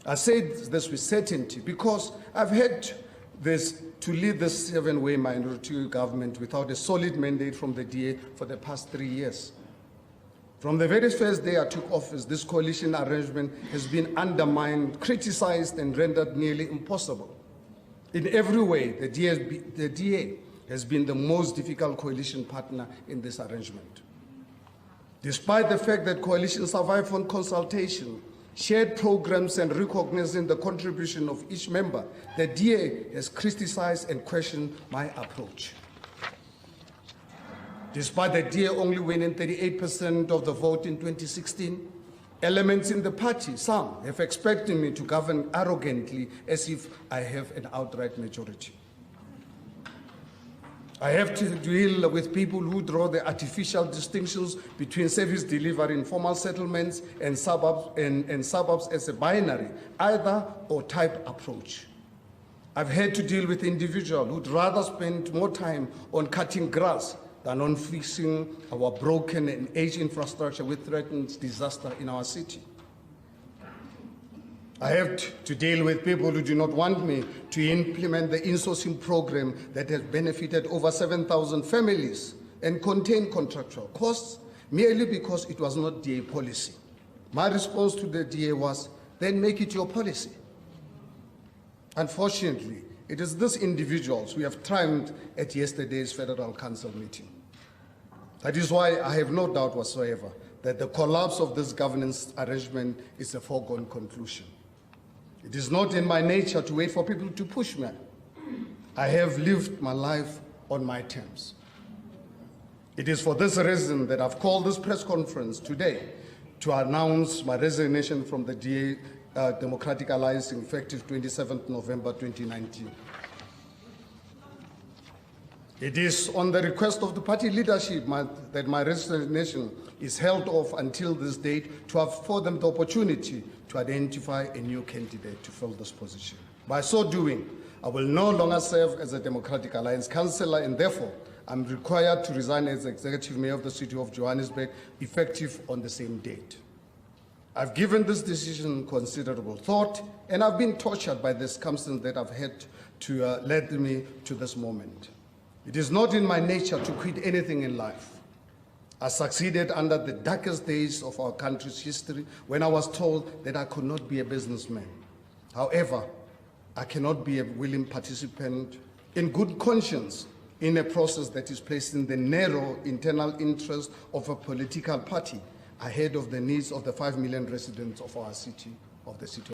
I say this with certainty because I've had this to lead the seven-way minority government without a solid mandate from the DA for the past 3 years. From the very first day I took office, this coalition arrangement has been undermined, criticized, and rendered nearly impossible. In every way, the DA has been the most difficult coalition partner in this arrangement. Despite the fact that coalition survived on consultation, shared programs, and recognizing the contribution of each member, the DA has criticized and questioned my approach. Despite the DA only winning 38% of the vote in 2016, elements in the party, some, have expected me to govern arrogantly as if I have an outright majority. I have to deal with people who draw the artificial distinctions between service delivery in formal settlements and suburbs as a binary, either or type approach. I've had to deal with individuals who'd rather spend more time on cutting grass than on fixing our broken and aged infrastructure which threatens disaster in our city. I have to deal with people who do not want me to implement the insourcing program that has benefited over 7,000 families and contained contractual costs merely because it was not DA policy. My response to the DA was, then make it your policy. Unfortunately, it is these individuals who have triumphed at yesterday's Federal Council meeting. That is why I have no doubt whatsoever that the collapse of this governance arrangement is a foregone conclusion. It is not in my nature to wait for people to push me. I have lived my life on my terms. It is for this reason that I've called this press conference today to announce my resignation from the DA Democratic Alliance effective 27th November 2019. It is on the request of the party leadership that my resignation is held off until this date to afford them the opportunity to identify a new candidate to fill this position. By so doing, I will no longer serve as a Democratic Alliance councillor, and therefore I'm required to resign as Executive Mayor of the City of Johannesburg, effective on the same date. I've given this decision considerable thought, and I've been tortured by the circumstances that have had to lead me to this moment. It is not in my nature to quit anything in life. I succeeded under the darkest days of our country's history when I was told that I could not be a businessman. However, I cannot be a willing participant in good conscience in a process that is placing the narrow internal interest of a political party ahead of the needs of the 5 million residents of our city, of the city.